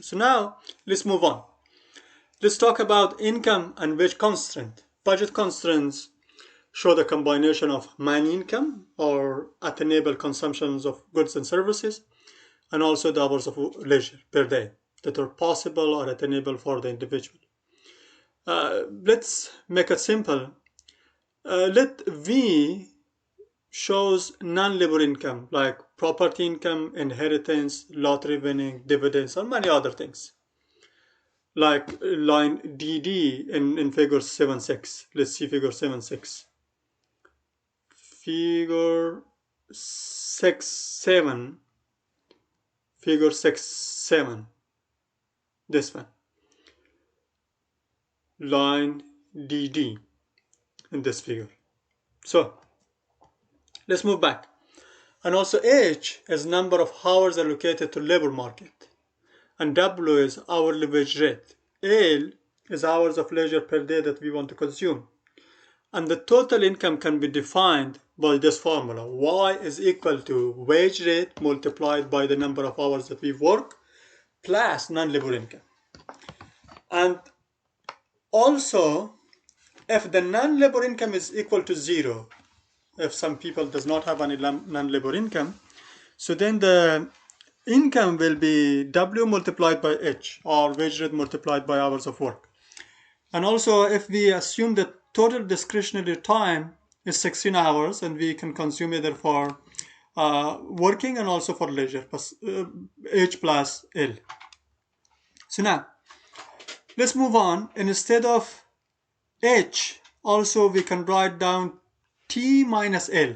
So now let's move on. Let's talk about income and wage constraint. Budget constraints show the combination of main income or attainable consumptions of goods and services, and also the hours of leisure per day that are possible or attainable for the individual. Let's make it simple. Let V shows non-labor income like property income, inheritance, lottery winning, dividends, or many other things. Like line DD in figure 7.6. Let's see figure 7.6. Figure 6.7. Figure 6.7. This one. Line DD in this figure. So let's move back. And also H is number of hours allocated to labor market. And W is hourly wage rate. L is hours of leisure per day that we want to consume. And the total income can be defined by this formula. Y is equal to wage rate multiplied by the number of hours that we work plus non-labor income. And also, if the non-labor income is equal to 0, if some people does not have any non-labor income, so then the income will be W multiplied by H, or wage rate multiplied by hours of work. And also, if we assume that total discretionary time is 16 hours, and we can consume either for working and also for leisure, plus, H plus L. So now, let's move on. And instead of H, also we can write down T minus L,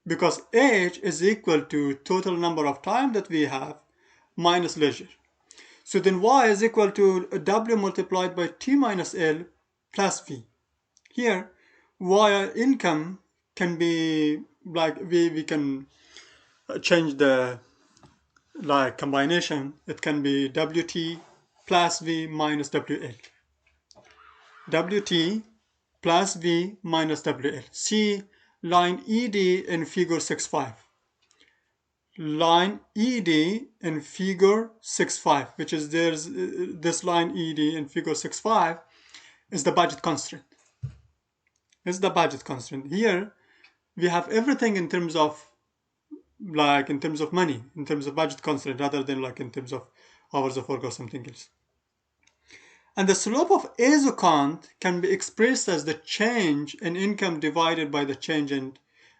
because H is equal to total number of time that we have minus leisure. So then Y is equal to W multiplied by T minus L plus V. Here, Y income can be like we can change the combination. It can be WT plus V minus WL. WT plus V minus WL. See line ED in figure 6.5. Line ED in figure 6.5, which is there's this line ED in figure 6.5 is the budget constraint. It's the budget constraint. Here we have everything in terms of money, in terms of budget constraint, rather than like in terms of hours of work or something else. And the slope of isocont can be expressed as the change in income divided by the change in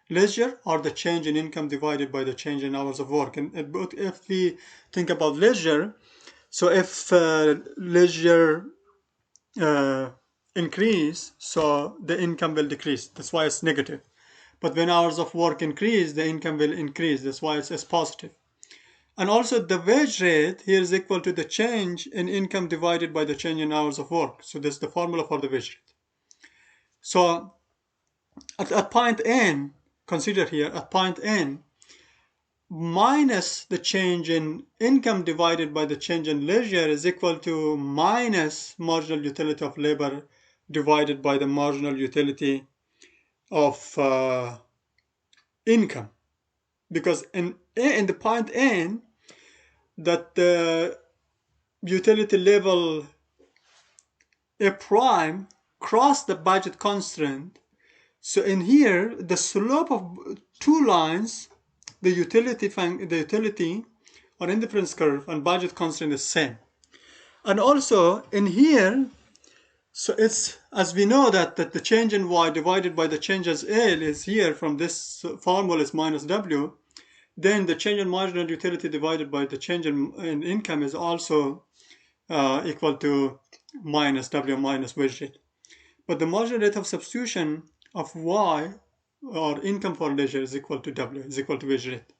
leisure, or the change in income divided by the change in hours of work. And if we think about leisure, so if leisure increase, so the income will decrease. That's why it's negative. But when hours of work increase, the income will increase. That's why it's positive. And also the wage rate here is equal to the change in income divided by the change in hours of work. So this is the formula for the wage rate. So at point N, consider here at point N, minus the change in income divided by the change in leisure is equal to minus marginal utility of labor divided by the marginal utility of income. Because in the point N, that the utility level A prime cross the budget constraint. So in here, the slope of two lines, the utility or indifference curve and budget constraint is same. And also in here, so it's, as we know that the change in Y divided by the change as L is here from this formula is minus W, then the change in marginal utility divided by the change in income is also equal to minus W minus wage rate. But the marginal rate of substitution of Y or income for leisure is equal to W, is equal to wage rate.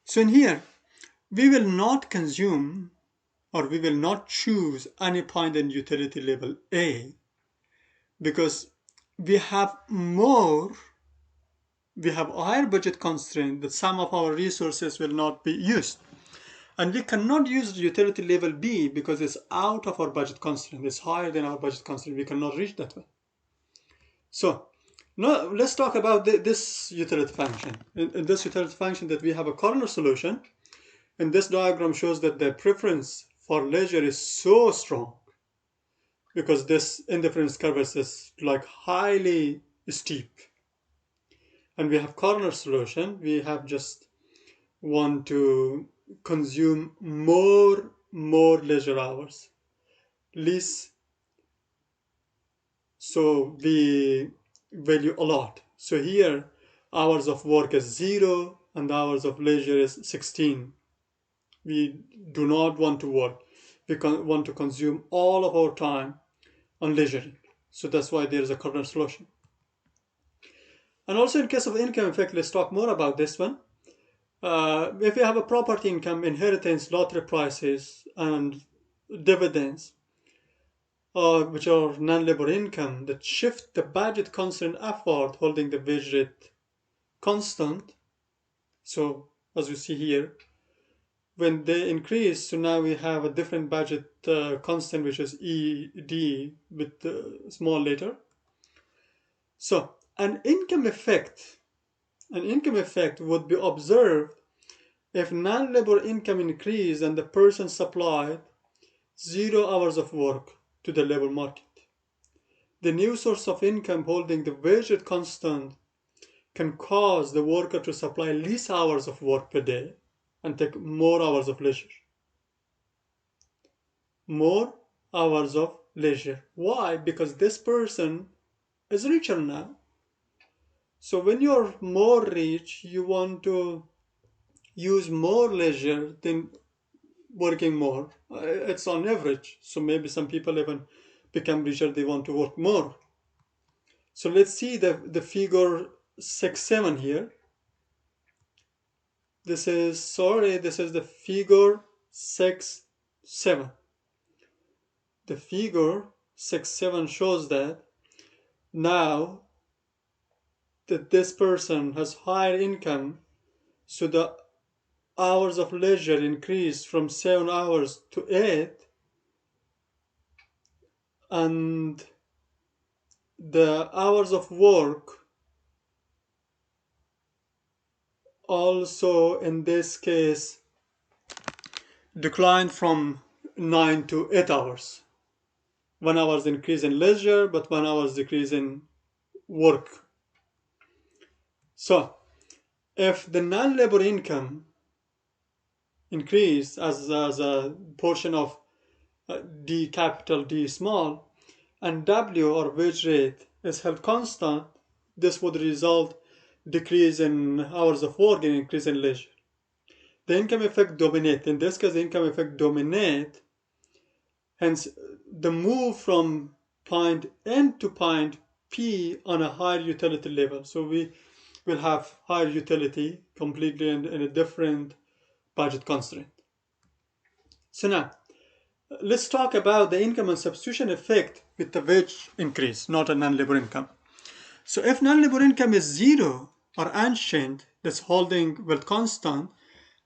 So in here, we will not consume or we will not choose any point in utility level A, because we have a higher budget constraint that some of our resources will not be used. And we cannot use utility level B because it's out of our budget constraint. It's higher than our budget constraint. We cannot reach that way. So now let's talk about this utility function. In this utility function that we have a corner solution, And this diagram shows that the preference for leisure is so strong because this indifference curve is like highly steep. And we have corner solution. We have just want to consume more leisure hours, less, so we value a lot. So here hours of work is 0 and hours of leisure is 16. We do not want to work. We want to consume all of our time on leisure. So that's why there is a corner solution. And also in case of income effect, let's talk more about this one. If you have a property income, inheritance, lottery prices, and dividends, which are non-labor income, that shift the budget constant effort, holding the wage rate constant. So as you see here, when they increase, so now we have a different budget constant, which is ED with the small letter. So an income effect would be observed if non-labor income increased and the person supplied 0 hours of work to the labor market. The new source of income holding the wage rate constant can cause the worker to supply less hours of work per day and take more hours of leisure. More hours of leisure. Why? Because this person is richer now. So when you're more rich, you want to use more leisure than working more. It's on average. So maybe some people even become richer, they want to work more. So let's see the figure 6-7 here. This is the figure 6-7. The figure 6-7 shows that now that this person has higher income, so the hours of leisure increase from 7 hours to 8, and the hours of work also in this case declined from 9 to 8 hours. 1 hour's increase in leisure, but 1 hour's decrease in work. So if the non-labor income increase as a portion of D capital D small, and W or wage rate is held constant, this would result decrease in hours of work and increase in leisure. The income effect dominate. In this case, the income effect dominate. Hence, the move from point N to point P on a higher utility level. So we will have higher utility completely in a different budget constraint. So now, let's talk about the income and substitution effect with the wage increase, not a non-labor income. So if non-labor income is 0 or unchanged, that's holding well constant,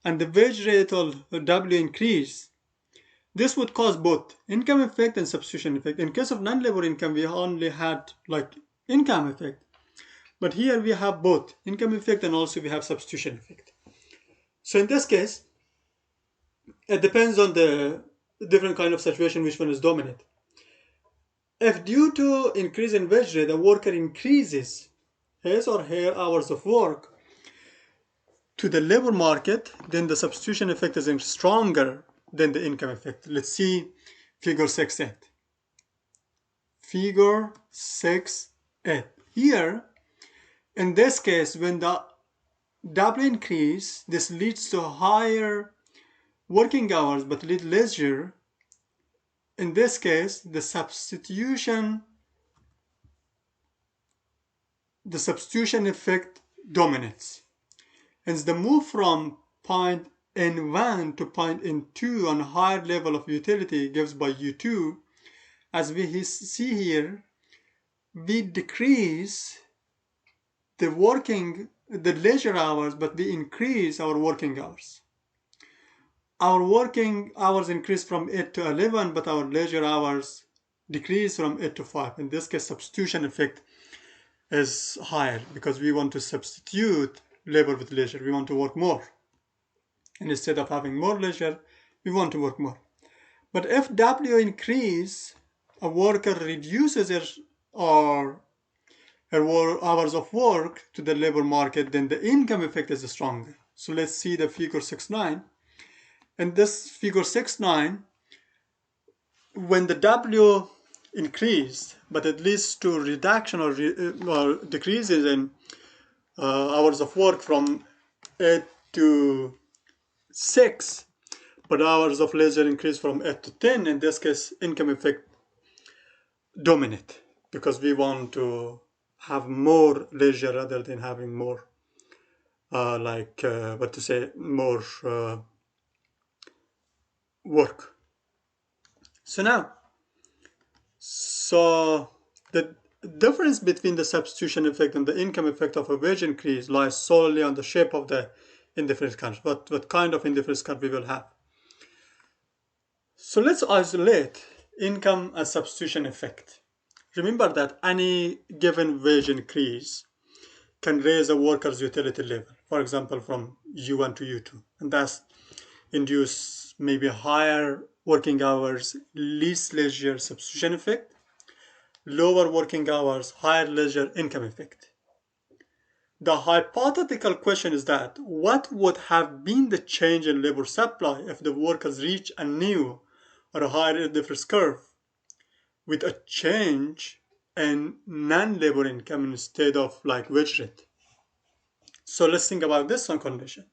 and the wage rate or W increase, this would cause both income effect and substitution effect. In case of non-labor income, we only had like income effect. But here we have both income effect and also we have substitution effect. So in this case, it depends on the different kind of situation which one is dominant. If due to increase in wage rate, the worker increases his or her hours of work to the labor market, then the substitution effect is stronger than the income effect. Let's see figure 6-8. Figure 6-8. Here, in this case, when the W increase, this leads to higher working hours but little leisure. In this case, the substitution effect dominates. Hence, the move from point N1 to point N2 on a higher level of utility gives by U2. As we see here, we decrease the leisure hours, but we increase our working hours. Our working hours increase from 8 to 11, but our leisure hours decrease from 8 to 5. In this case, substitution effect is higher because we want to substitute labor with leisure. We want to work more. And instead of having more leisure, we want to work more. But if W increase, a worker reduces her hours of work to the labor market, then the income effect is stronger. So let's see the figure 6.9. In this figure 6.9, when the W increased, but it leads to reduction or decreases in hours of work from 8 to 6, but hours of leisure increase from 8 to 10. In this case, income effect dominate because we want to have more leisure rather than having more more work. So the difference between the substitution effect and the income effect of a wage increase lies solely on the shape of the indifference curve, what kind of indifference curve we will have. So let's isolate income and substitution effect. Remember that any given wage increase can raise a worker's utility level, for example, from U1 to U2, and thus induce maybe higher working hours, least leisure substitution effect, lower working hours, higher leisure income effect. The hypothetical question is that what would have been the change in labor supply if the workers reach a new or a higher indifference curve with a change in non-labor income instead of like wage rate? So let's think about this one condition.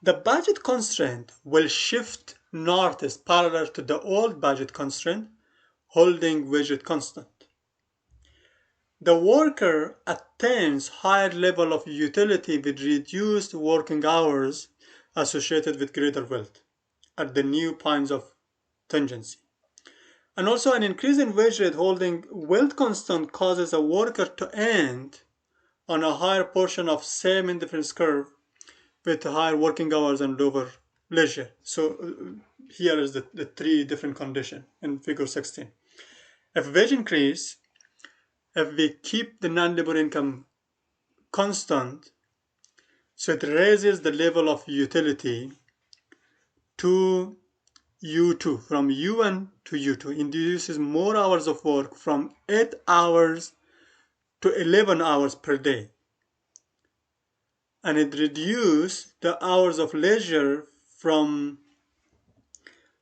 The budget constraint will shift northeast parallel to the old budget constraint, holding wage rate constant. The worker attains higher level of utility with reduced working hours associated with greater wealth at the new points of tangency. And also an increase in wage rate holding wealth constant causes a worker to end on a higher portion of same indifference curve with higher working hours and lower leisure. So here is the three different conditions in figure 16. If wage increase, if we keep the non-labor income constant, so it raises the level of utility to U2, from U1 to U2, induces more hours of work from 8 hours to 11 hours per day. And it reduces the hours of leisure from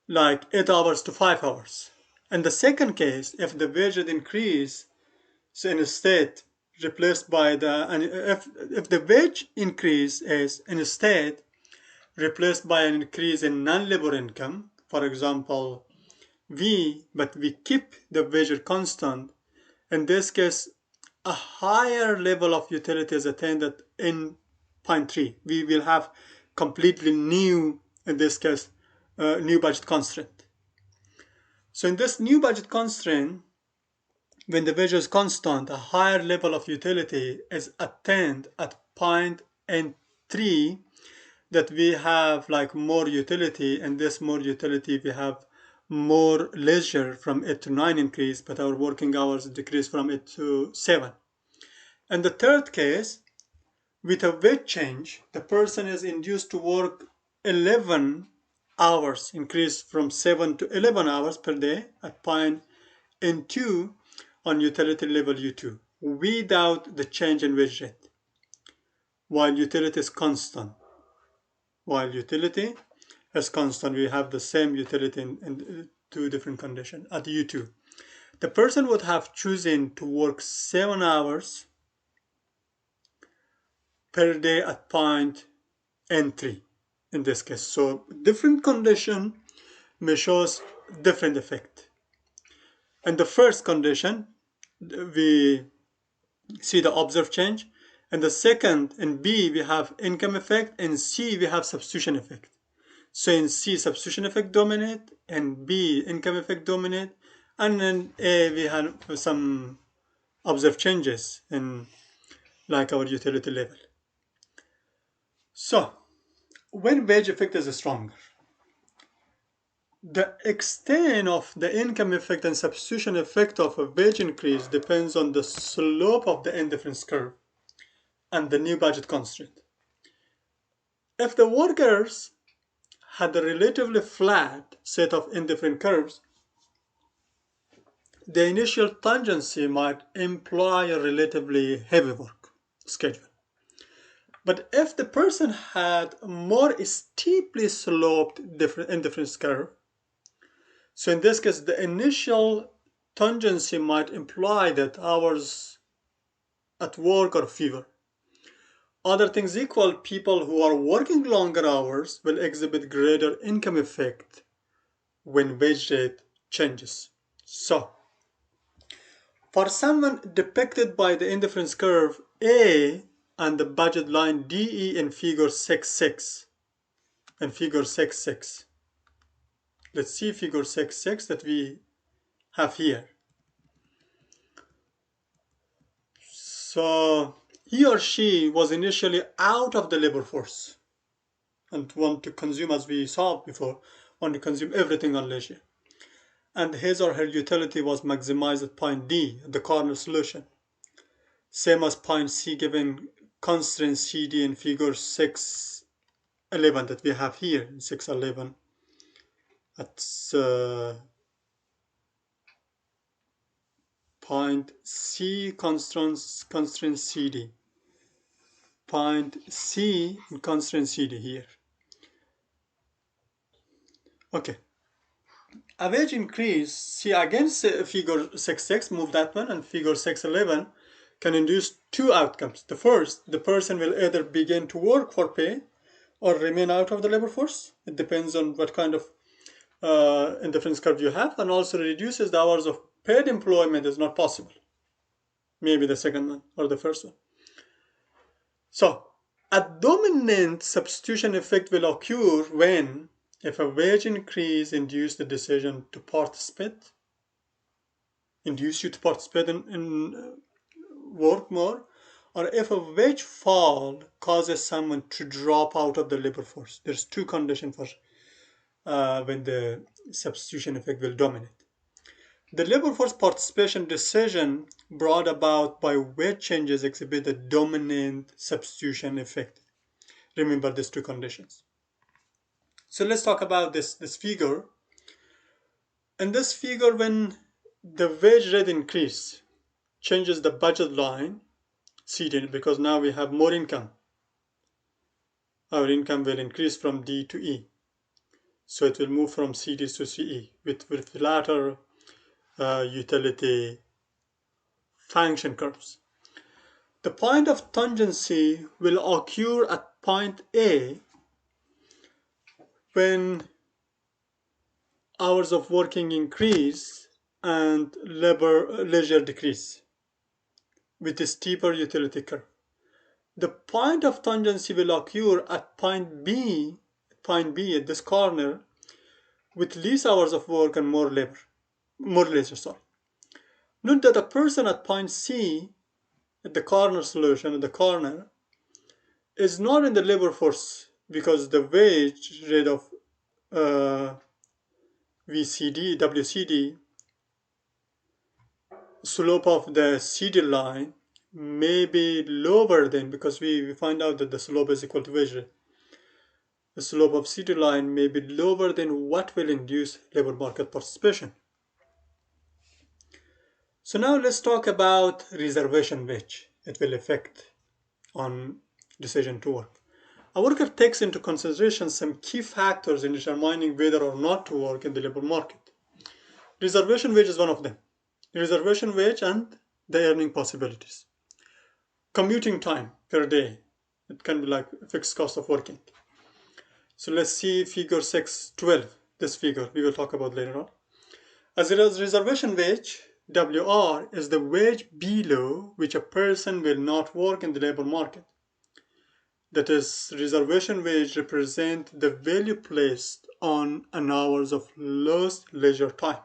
like 8 hours to 5 hours. In the second case, if the wage rate increase, so instead replaced by if the wage increase is instead replaced by an increase in non-labor income, for example, but we keep the wage rate constant, in this case, a higher level of utility is attained in point 3. We will have completely new, in this case, new budget constraint. So in this new budget constraint, when the wage is constant, a higher level of utility is attained at point N3, that we have like more utility, and this more utility we have more leisure from 8 to 9 increase, but our working hours decrease from 8 to 7. And the third case, with a wage change, the person is induced to work 11 hours, increase from 7 to 11 hours per day at point N2 on utility level U2, without the change in wage rate, while utility is constant. While utility is constant, we have the same utility in two different conditions at U2. The person would have chosen to work 7 hours per day at point N3 in this case. So different condition may show different effect. In the first condition, we see the observed change. In the second, in B, we have income effect. In C, we have substitution effect. So in C, substitution effect dominate. In B, income effect dominate. And in A, we have some observed changes in like our utility level. So when wage effect is stronger, the extent of the income effect and substitution effect of a wage increase depends on the slope of the indifference curve and the new budget constraint. If the workers had a relatively flat set of indifferent curves, the initial tangency might imply a relatively heavy work schedule. But if the person had a more steeply sloped indifference curve, so in this case, the initial tangency might imply that hours at work are fewer. Other things equal, people who are working longer hours will exhibit greater income effect when wage rate changes. So, for someone depicted by the indifference curve A and the budget line DE in figure 6.6, let's see figure 6.6 that we have here. So he or she was initially out of the labor force and want to consume, as we saw before, want to consume everything on leisure. And his or her utility was maximized at point D, the corner solution. Same as point C given constraint CD in figure 6.11 that we have here in 6.11. That's point C constraint CD. Point C in constraint CD here. Okay. A wage increase, see again figure 6.6, move that one, and figure 6.11 can induce two outcomes. The first, the person will either begin to work for pay or remain out of the labor force. It depends on what kind of indifference curve you have, and also reduces the hours of paid employment is not possible. Maybe the second one or the first one. So, a dominant substitution effect will occur when, if a wage increase induces the decision to participate, induce you to participate in work more, or if a wage fall causes someone to drop out of the labor force. There's two conditions for when the substitution effect will dominate. The labor force participation decision brought about by wage changes exhibit a dominant substitution effect. Remember these two conditions. So let's talk about this figure. In this figure, when the wage rate increase changes the budget line, CD, because now we have more income. Our income will increase from D to E. So it will move from CD to CE with flatter utility function curves. The point of tangency will occur at point A when hours of working increase and leisure decrease with a steeper utility curve. The point of tangency will occur at point B at this corner with less hours of work and more leisure. Note that a person at point C at the corner solution, at the corner, is not in the labor force because the wage rate of WCD, slope of the CD line may be lower than, because we find out that the slope is equal to wage rate. The slope of CD line may be lower than what will induce labor market participation. So now let's talk about reservation wage. It will affect on decision to work. A worker takes into consideration some key factors in determining whether or not to work in the labor market. Reservation wage is one of them. Reservation wage and the earning possibilities. Commuting time per day. It can be like a fixed cost of working. So let's see figure 6.12. This figure we will talk about later on. As it is reservation wage, WR is the wage below which a person will not work in the labor market. That is, reservation wage represents the value placed on an hours of lost leisure time.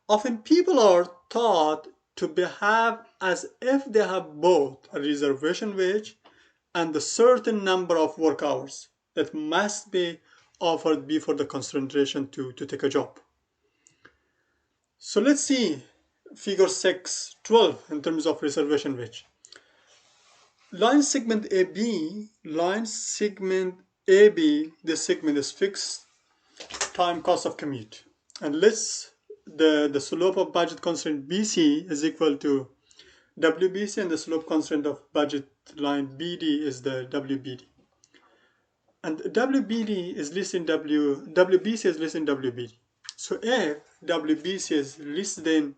Often people are taught to behave as if they have both a reservation wage and a certain number of work hours that must be offered before the concentration to take a job. So let's see figure 6.12 in terms of reservation wage. line segment AB, this segment is fixed time cost of commute. And the slope of budget constraint BC is equal to WBC, and the slope constraint of budget line BD is the WBD. And WBD is less than WBC is less than WBD. So if WBC is less than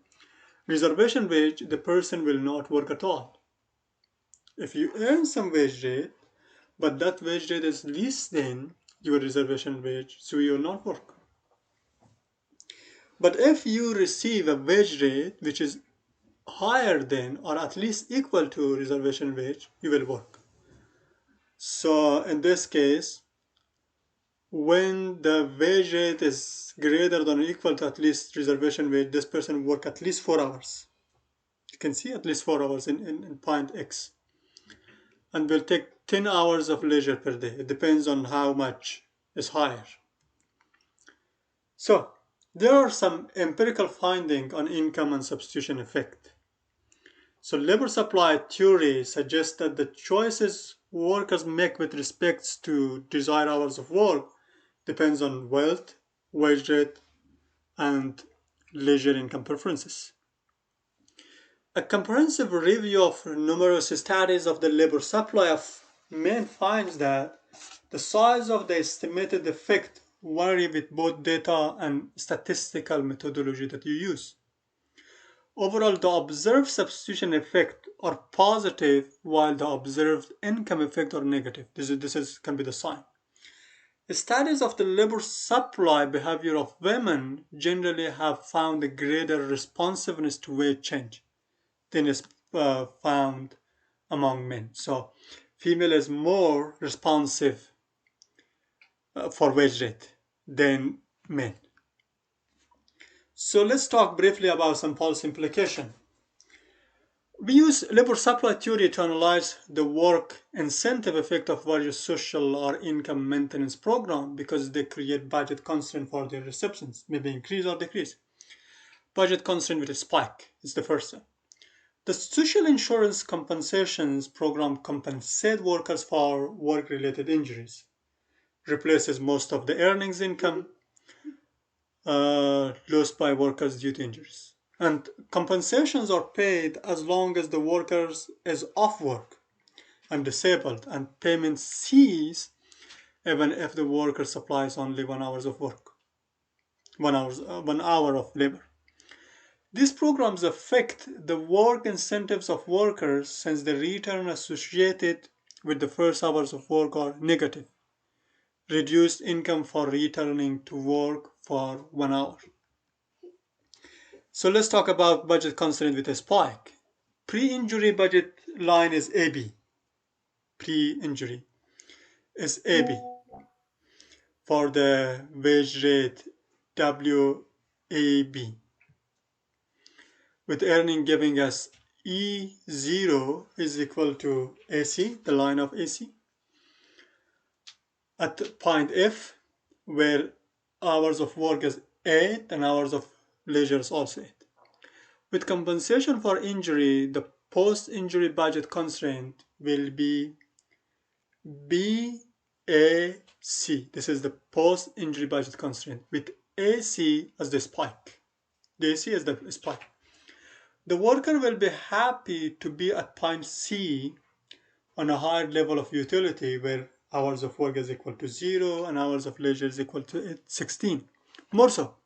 reservation wage, the person will not work at all. If you earn some wage rate, but that wage rate is less than your reservation wage, so you will not work. But if you receive a wage rate which is higher than or at least equal to reservation wage, you will work. So in this case, when the wage rate is greater than or equal to at least reservation wage, this person will work at least 4 hours. You can see at least 4 hours in point X. And will take 10 hours of leisure per day. It depends on how much is higher. So there are some empirical findings on income and substitution effect. So labor supply theory suggests that the choices workers make with respect to desired hours of work depends on wealth, wage rate, and leisure income preferences. A comprehensive review of numerous studies of the labor supply of men finds that the size of the estimated effect vary with both data and statistical methodology that you use. Overall, the observed substitution effect are positive, while the observed income effect are negative. This can be the sign. Studies of the labor supply behavior of women generally have found a greater responsiveness to wage change than is found among men. So, female is more responsive for wage rate than men. So let's talk briefly about some policy implication. We use labor supply theory to analyze the work incentive effect of various social or income maintenance programs because they create budget constraint for their receptions, maybe increase or decrease. Budget constraint with a spike is the first one. The social insurance compensations program compensate workers for work-related injuries, replaces most of the earnings income lost by workers due to injuries. And compensations are paid as long as the worker is off work and disabled, and payments cease even if the worker supplies only 1 hour of work, 1 hour of labor. These programs affect the work incentives of workers since the return associated with the first hours of work are negative. Reduced income for returning to work for 1 hour. So let's talk about budget constraint with a spike. Pre-injury budget line is AB. Pre-injury is AB. For the wage rate WAB. With earning giving us E0 is equal to AC, the line of AC. At point F, where hours of work is 8 and hours of leisure is also 8. With compensation for injury, the post-injury budget constraint will be BAC. This is the post-injury budget constraint with AC as the spike. The AC is the spike. The worker will be happy to be at point C on a higher level of utility where hours of work is equal to 0 and hours of leisure is equal to 16. More so,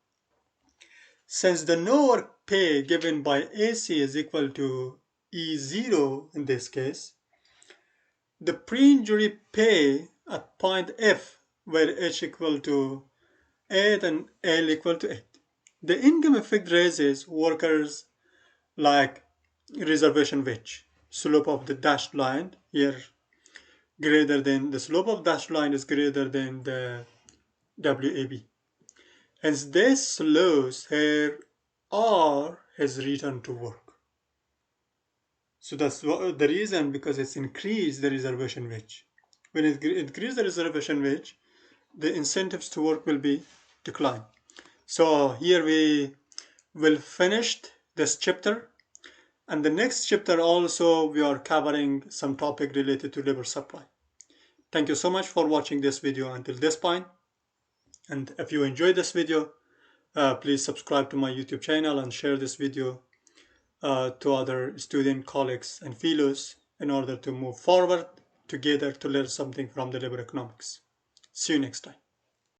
since the no work pay given by AC is equal to E0 in this case, the pre-injury pay at point F where H equal to 8 and L equal to 8. The income effect raises workers like reservation wage. Slope of the dashed line here greater than the slope of dashed line is greater than the WAB. Hence this slows her or his return to work. So that's the reason, because it's increased the reservation wage. When it increases the reservation wage, the incentives to work will be declined. So here we will finish this chapter. And the next chapter also we are covering some topic related to labor supply. Thank you so much for watching this video until this point. And if you enjoyed this video, please subscribe to my YouTube channel and share this video to other student colleagues and fellows in order to move forward together to learn something from the labor economics. See you next time.